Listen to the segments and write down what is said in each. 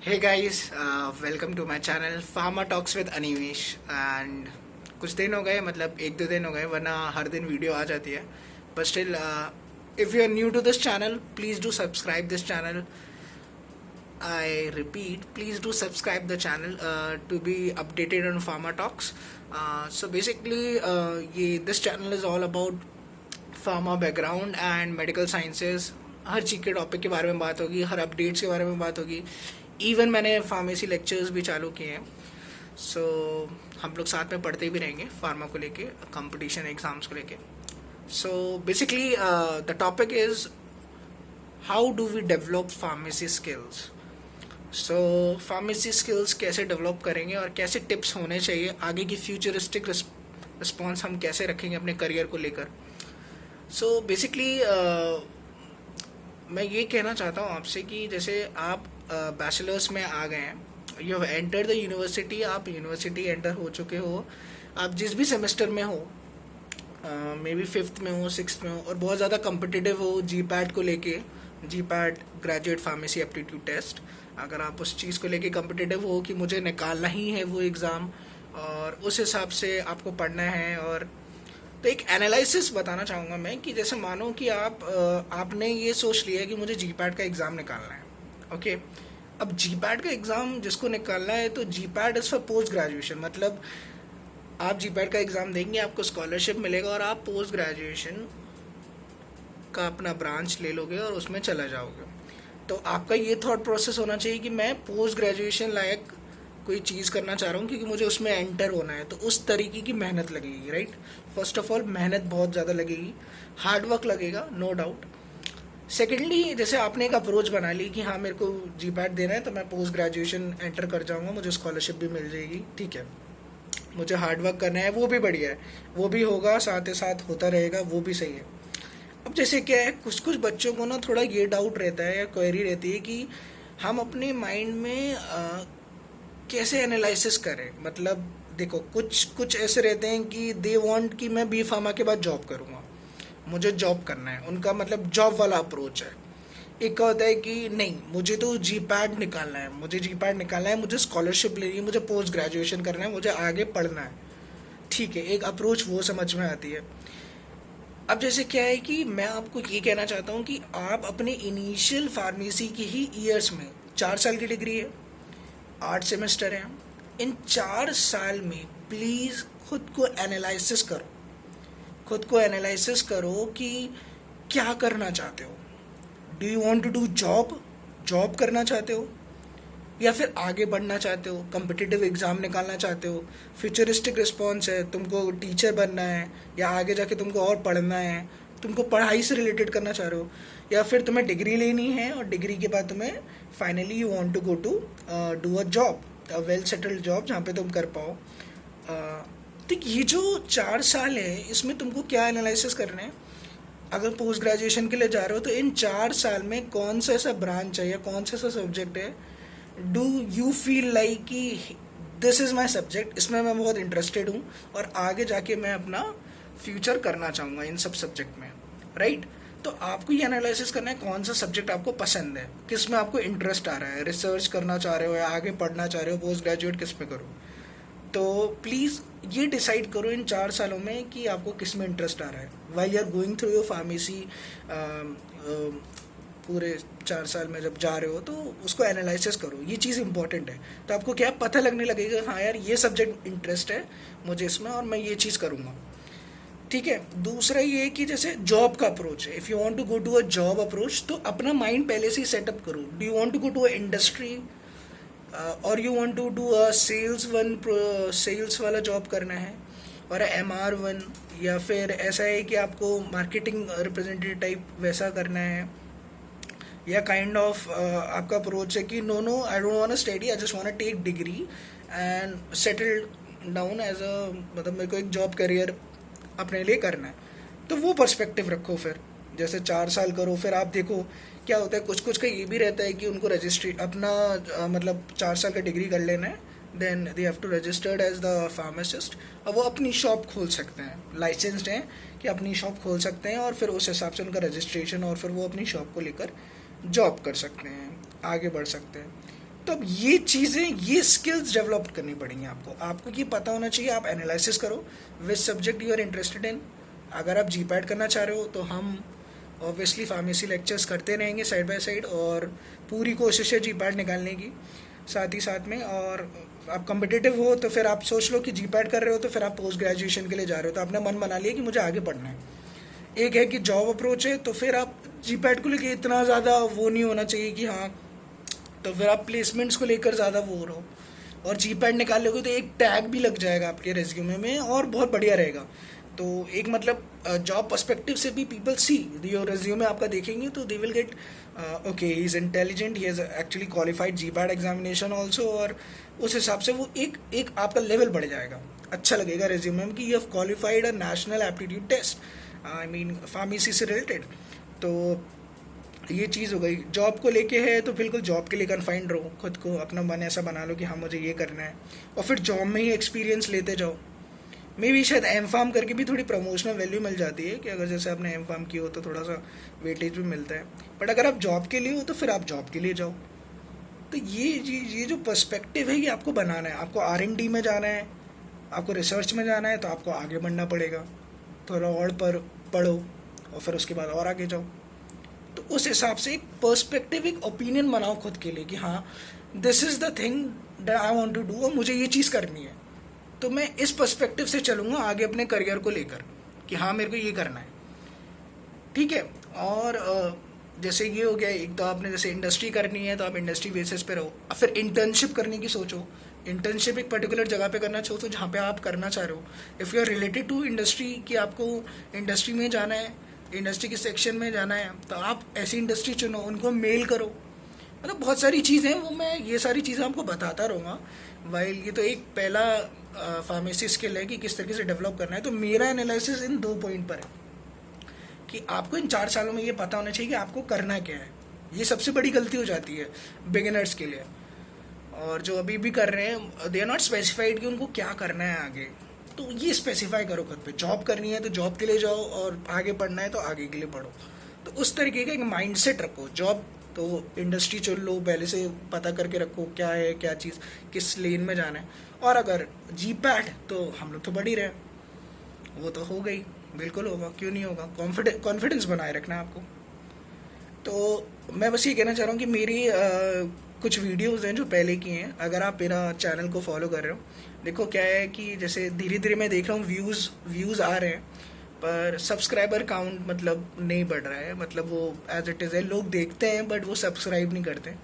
Hey guys, welcome to my channel pharma talks with Animesh. And कुछ दिन हो गए, मतलब एक दो दिन हो गए, वरना हर दिन वीडियो आ जाती है। But still, if you are new to this channel, please do subscribe this channel. I repeat, please do subscribe the channel to be updated on Pharma Talks. So basically, this channel is all about pharma background and medical sciences. हर चीज़ के topic के बारे में बात होगी, हर updates के बारे में बात होगी। इवन मैंने फार्मेसी लेक्चर्स भी चालू किए हैं। सो हम लोग साथ में पढ़ते भी रहेंगे फार्मा को लेके, कंपटीशन एग्ज़ाम्स को लेके। So basically the topic is how do we develop pharmacy skills. So pharmacy skills कैसे डेवलप करेंगे और कैसे टिप्स होने चाहिए, आगे की फ्यूचरिस्टिक रिस्पॉन्स हम कैसे रखेंगे अपने करियर को लेकर। सो बेसिकली मैं ये कहना चाहता हूँ आपसे कि जैसे आप बैचलर्स में आ गए हैं, you have enter the university, आप यूनिवर्सिटी एंटर हो चुके हो, आप जिस भी सेमेस्टर में हो, मे बी फिफ्थ में हो, सिक्स्थ में हो, और बहुत ज़्यादा कम्पिटिटिव हो जी पैट को लेके, G PAT graduate pharmacy aptitude test. अगर आप उस चीज़ को लेके कम्पिटिटिव हो कि मुझे निकालना ही है वो एग्ज़ाम, और उस हिसाब से आपको पढ़ना है, और तो एक एनालिसिस बताना चाहूँगा मैं कि जैसे मानो कि आपने ये सोच लिया कि मुझे जी पैट का एग्ज़ाम निकालना है। ओके, अब जी पैट का एग्ज़ाम जिसको निकालना है, तो जी PAT is for post graduation. मतलब आप जी पैट का एग्ज़ाम देंगे, आपको स्कॉलरशिप मिलेगा और आप पोस्ट ग्रेजुएशन का अपना ब्रांच ले लोगे और उसमें चला जाओगे। तो आपका ये थॉट प्रोसेस होना चाहिए कि मैं पोस्ट ग्रेजुएशन लायक कोई चीज़ करना चाह रहा हूँ क्योंकि मुझे उसमें एंटर होना है। तो उस तरीके की मेहनत लगेगी, राइट। फर्स्ट ऑफ ऑल मेहनत बहुत ज़्यादा लगेगी, हार्ड वर्क लगेगा, नो डाउट। सेकेंडली, जैसे आपने एक अप्रोच बना ली कि हाँ मेरे को जी पैट देना है तो मैं पोस्ट ग्रेजुएशन एंटर कर जाऊँगा, मुझे स्कॉलरशिप भी मिल जाएगी, ठीक है। मुझे हार्ड वर्क करना है, वो भी बढ़िया है, वो भी होगा, साथ ही साथ होता रहेगा, वो भी सही है। अब जैसे क्या है, कुछ कुछ बच्चों को ना थोड़ा ये डाउट रहता है या क्वेरी रहती है कि हम अपने माइंड में कैसे एनालिसिस करें। मतलब देखो, कुछ कुछ ऐसे रहते हैं कि दे वांट कि मैं बी फार्मा के बाद जॉब करूँगा, मुझे जॉब करना है, उनका मतलब जॉब वाला अप्रोच है। एक का होता है कि नहीं, मुझे तो जी पैड निकालना है, मुझे जी पैड निकालना है, मुझे स्कॉलरशिप लेनी है, मुझे पोस्ट ग्रेजुएशन करना है, मुझे आगे पढ़ना है, ठीक है। एक अप्रोच वो समझ में आती है। अब जैसे क्या है कि मैं आपको ये कहना चाहता हूँ कि आप अपने इनिशियल फार्मेसी की ही ईयर्स में, 4 साल की डिग्री है, 8 सेमेस्टर हैं, इन 4 साल में प्लीज़ खुद को एनालिसिस करो, खुद को एनालिसिस करो कि क्या करना चाहते हो। Do you want to do job, job करना चाहते हो, या फिर आगे बढ़ना चाहते हो, कम्पिटिटिव एग्ज़ाम निकालना चाहते हो, फ्यूचरिस्टिक रिस्पॉन्स है, तुमको टीचर बनना है, या आगे जाके तुमको और पढ़ना है, तुमको पढ़ाई से रिलेटेड करना चाह रहे हो, या फिर तुम्हें डिग्री लेनी है और डिग्री के बाद तुम्हें finally you want to go to do a job, a well settled job जहाँ पे तुम कर पाओ। तो ये जो 4 साल है, इसमें तुमको क्या एनालिसिस करना है। अगर पोस्ट ग्रेजुएशन के लिए जा रहे हो तो इन 4 साल में कौन सा ऐसा ब्रांच है या कौन सा ऐसा सब्जेक्ट है, डू यू फील लाइक कि दिस इज़ माई सब्जेक्ट, इसमें मैं बहुत इंटरेस्टेड हूँ और आगे जाके मैं अपना फ्यूचर करना चाहूँगा इन सब सब्जेक्ट में, राइट। तो आपको ये एनालिसिस करना है कौन सा सब्जेक्ट आपको पसंद है, किस में आपको इंटरेस्ट आ रहा है, रिसर्च करना चाह रहे हो या आगे पढ़ना चाह रहे हो, पोस्ट ग्रेजुएट किस में करो। तो प्लीज़ ये डिसाइड करो इन 4 सालों में कि आपको किस में इंटरेस्ट आ रहा है। While you are going through your pharmacy, पूरे 4 साल में जब जा रहे हो तो उसको एनालिसिस करो, ये चीज़ इंपॉर्टेंट है। तो आपको क्या पता लगने लगेगा, हाँ यार ये सब्जेक्ट इंटरेस्ट है मुझे इसमें और मैं ये चीज़ करूँगा, ठीक है। दूसरा ये कि जैसे जॉब का अप्रोच है, if you want to go to a job approach, तो अपना माइंड पहले से ही सेटअप करो। Do you want to go to a industry और you want to do a sales वाला जॉब करना है, और MR1, या फिर ऐसा है कि आपको मार्केटिंग रिप्रेजेंटेटिव टाइप वैसा करना है, या काइंड ऑफ आपका अप्रोच है कि no no I don't want to study, I just want to take degree and settle down as a, मतलब मेरे को एक जॉब करियर अपने लिए करना है। तो वो पर्सपेक्टिव रखो। फिर जैसे 4 साल करो, फिर आप देखो क्या होता है। कुछ कुछ का ये भी रहता है कि उनको रजिस्ट्री अपना मतलब 4 साल का डिग्री कर लेना है, then they have to registered as the pharmacist, और वो अपनी शॉप खोल सकते हैं, लाइसेंस्ड हैं कि अपनी शॉप खोल सकते हैं, और फिर उस हिसाब से उनका रजिस्ट्रेशन, और फिर वो अपनी शॉप को लेकर जॉब कर सकते हैं, आगे बढ़ सकते हैं। तो अब ये चीज़ें, ये स्किल्स डेवलप करनी पड़ेंगी आपको ये पता होना चाहिए। आप एनालिसिस करो which subject you are interested in. अगर आप जी पैड करना चाह रहे हो तो हम ऑब्वियसली फार्मेसी लेक्चर्स करते रहेंगे साइड बाय साइड, और पूरी कोशिश है जी पैड निकालने की साथ ही साथ में। और आप कम्पिटिटिव हो तो फिर आप सोच लो कि जी पैड कर रहे हो तो फिर आप पोस्ट ग्रेजुएशन के लिए जा रहे हो, तो आपने मन बना लिया कि मुझे आगे पढ़ना है। एक है कि जॉब अप्रोच है, तो फिर आप जी पैड को लेके इतना ज़्यादा वो नहीं होना चाहिए कि हाँ, तो फिर आप प्लेसमेंट्स को लेकर ज़्यादा वो रहो। और जी पैड निकाल लोगे तो एक टैग भी लग जाएगा आपके रेज्यूमे में और बहुत बढ़िया रहेगा। तो एक मतलब जॉब पर्सपेक्टिव से भी पीपल सी योर रेज्यूमे आपका देखेंगे तो they will get okay, he is intelligent, he has actually qualified G PAT examination also. और उस हिसाब से वो एक आपका लेवल बढ़ जाएगा, अच्छा लगेगा रेज्यूमे में कि you have qualified a national aptitude test, I mean pharmacy से रिलेटेड। तो ये चीज़ हो गई। जॉब को लेके है तो बिल्कुल जॉब के लिए कन्फाइंड रहो, खुद को अपना मन ऐसा बना लो कि हाँ मुझे ये करना है, और फिर जॉब में ही एक्सपीरियंस लेते जाओ। मे भी शायद एम फार्म करके भी थोड़ी प्रमोशनल वैल्यू मिल जाती है कि अगर जैसे आपने एम फार्म की हो तो थोड़ा सा वेटेज भी मिलता है। बट अगर आप जॉब के लिए हो तो फिर आप जॉब के लिए जाओ। तो ये जो पर्सपेक्टिव है ये आपको बनाना है। आपको R&D में जाना है, आपको रिसर्च में जाना है, तो आपको आगे बढ़ना पड़ेगा, थोड़ा और पढ़ो और फिर उसके बाद और आगे जाओ। तो उस हिसाब से एक पर्सपेक्टिव, एक ओपिनियन बनाओ खुद के लिए कि हाँ this is the thing that I want to do, और मुझे ये चीज़ करनी है। तो मैं इस पर्सपेक्टिव से चलूँगा आगे अपने करियर को लेकर कि हाँ मेरे को ये करना है, ठीक है। और जैसे ये हो गया, एक तो आपने जैसे इंडस्ट्री करनी है तो आप इंडस्ट्री बेसिस पे रहो। अब फिर इंटर्नशिप करने की सोचो, इंटर्नशिप एक पर्टिकुलर जगह पे करना सोचो जहाँ पे आप करना चाह रहे हो। If you are related to industry, कि आपको इंडस्ट्री में जाना है, इंडस्ट्री के सेक्शन में जाना है, तो आप ऐसी इंडस्ट्री चुनो, उनको मेल करो। मतलब बहुत सारी चीज़ें हैं, वो मैं ये सारी चीज़ें आपको बताता रहूँगा। वाइल ये तो एक पहला फार्मेसी स्किल है कि किस तरीके से डेवलप करना है। तो मेरा एनालिसिस इन 2 पॉइंट पर है कि आपको इन 4 सालों में ये पता होना चाहिए कि आपको करना क्या है। ये सबसे बड़ी गलती हो जाती है बिगिनर्स के लिए, और जो अभी भी कर रहे हैं दे आर नॉट स्पेसिफाइड कि उनको क्या करना है आगे। तो ये स्पेसिफाई करो खुद पे। जॉब करनी है तो जॉब के लिए जाओ, और आगे पढ़ना है तो आगे के लिए पढ़ो। तो उस तरीके का एक माइंडसेट रखो। जॉब तो इंडस्ट्री चुन लो, पहले से पता करके रखो क्या है क्या चीज़, किस लेन में जाना है। और अगर जी पैट तो हम लोग तो बढ़ ही रहे, वो तो हो गई, बिल्कुल होगा, क्यों नहीं होगा। कॉन्फिडेंस बनाए रखना है आपको। तो मैं बस ये कहना चाह रहा हूँ कि मेरी कुछ वीडियोज़ हैं जो पहले की हैं, अगर आप मेरा चैनल को फॉलो कर रहे हो, देखो क्या है कि जैसे धीरे धीरे मैं देख रहा हूँ व्यूज़ आ रहे हैं, पर सब्सक्राइबर काउंट मतलब नहीं बढ़ रहा है। मतलब वो एज इट इज़ है, लोग देखते हैं बट वो सब्सक्राइब नहीं करते।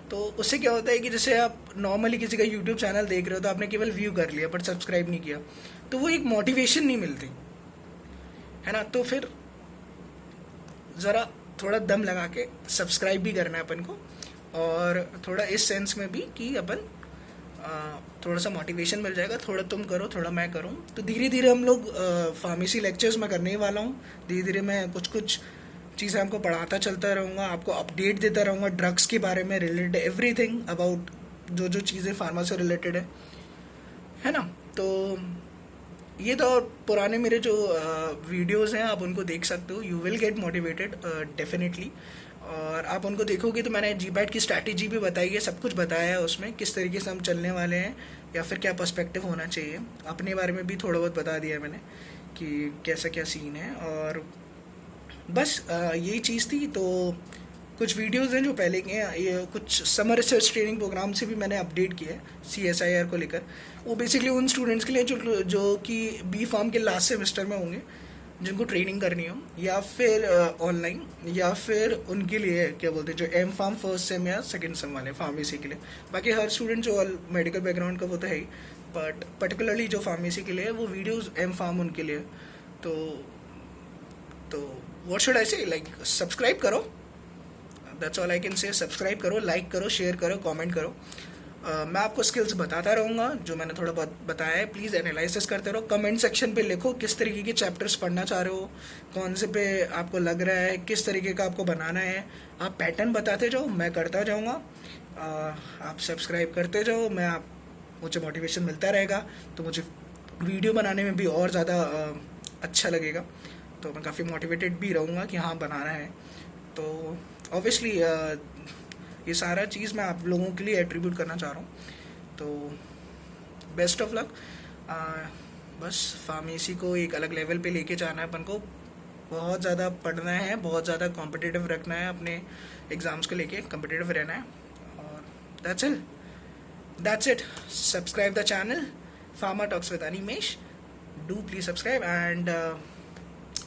तो उससे क्या होता है कि जैसे आप नॉर्मली किसी का यूट्यूब चैनल देख रहे हो तो आपने केवल व्यू कर लिया बट सब्सक्राइब नहीं किया, तो वो एक मोटिवेशन नहीं मिलती है ना। तो फिर ज़रा थोड़ा दम लगा के सब्सक्राइब भी करना है अपन को, और थोड़ा इस सेंस में भी कि अपन थोड़ा सा मोटिवेशन मिल जाएगा। थोड़ा तुम करो, थोड़ा मैं करूँ। तो धीरे धीरे हम लोग फार्मेसी लेक्चर्स में करने ही वाला हूँ। धीरे धीरे मैं कुछ चीज़ें आपको पढ़ाता चलता रहूँगा, आपको अपडेट देता रहूँगा ड्रग्स के बारे में, रिलेटेड एवरीथिंग अबाउट जो चीज़ें फार्मा से रिलेटेड है ना। तो ये तो पुराने मेरे जो वीडियोस हैं आप उनको देख सकते हो, you will get motivated definitely. और आप उनको देखोगे तो मैंने जी पैट की स्ट्रैटेजी भी बताई है, सब कुछ बताया है उसमें, किस तरीके से हम चलने वाले हैं या फिर क्या पर्सपेक्टिव होना चाहिए। अपने बारे में भी थोड़ा बहुत बता दिया है मैंने कि कैसा क्या सीन है। और बस यही चीज़ थी। तो कुछ वीडियोज़ हैं जो पहले के हैं, ये कुछ समर रिसर्च ट्रेनिंग प्रोग्राम से भी मैंने अपडेट किया है CSIR को लेकर। वो बेसिकली उन स्टूडेंट्स के लिए जो कि बी फार्म के लास्ट सेमेस्टर में होंगे, जिनको ट्रेनिंग करनी हो, या फिर ऑनलाइन, या फिर उनके लिए क्या बोलते हैं जो एम फार्म फर्स्ट सेम या सेकंड सेम वाले फार्मेसी के लिए। बाकी हर स्टूडेंट जो मेडिकल बैकग्राउंड का वो तो है ही, बट पर्टिकुलरली जो फार्मेसी के लिए है वो वीडियोज़ एम फार्म उनके लिए। तो व्हाट शुड आई से, लाइक सब्सक्राइब करो, that's all I can say. Subscribe करो, लाइक करो, शेयर करो, कमेंट करो। मैं आपको स्किल्स बताता रहूँगा जो मैंने थोड़ा बहुत बताया है। प्लीज़ एनालिसिस करते रहो, कमेंट सेक्शन पे लिखो किस तरीके के चैप्टर्स पढ़ना चाह रहे हो, कौन से पे आपको लग रहा है, किस तरीके का आपको बनाना है। आप पैटर्न बताते जाओ, मैं करता जाऊँगा। आप सब्सक्राइब करते जाओ, मुझे मोटिवेशन मिलता रहेगा, तो मुझे वीडियो बनाने में भी और ज़्यादा अच्छा लगेगा। तो मैं काफ़ी मोटिवेटेड भी रहूँगा कि हाँ बनाना है। तो ऑब्वियसली ये सारा चीज़ मैं आप लोगों के लिए एट्रीब्यूट करना चाह रहा हूँ। तो बेस्ट ऑफ लक। बस फार्मेसी को एक अलग लेवल पे लेके जाना है अपन को, बहुत ज़्यादा पढ़ना है, बहुत ज़्यादा कॉम्पिटिटिव रखना है, अपने एग्ज़ाम्स को लेके कॉम्पिटिटिव रहना है। और that's it. Subscribe the channel pharma talks with Animesh. Do please subscribe and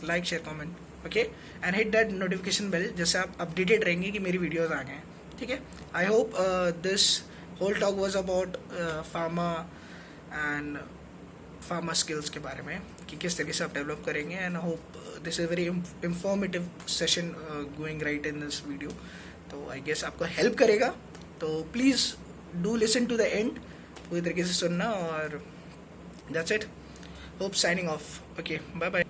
like share comment, okay, and hit that notification bell, जिससे आप अपडेटेड रहेंगे कि मेरी वीडियोस आ गए हैं, ठीक है। I hope this whole talk was about pharma and pharma skills के बारे में कि किस तरीके से आप डेवलप करेंगे, and hope this is very informative session going right in this video. तो आई गेस आपको हेल्प करेगा, तो please do listen to the end, पूरी तरीके से सुनना। और that's it, hope signing off, okay, bye bye.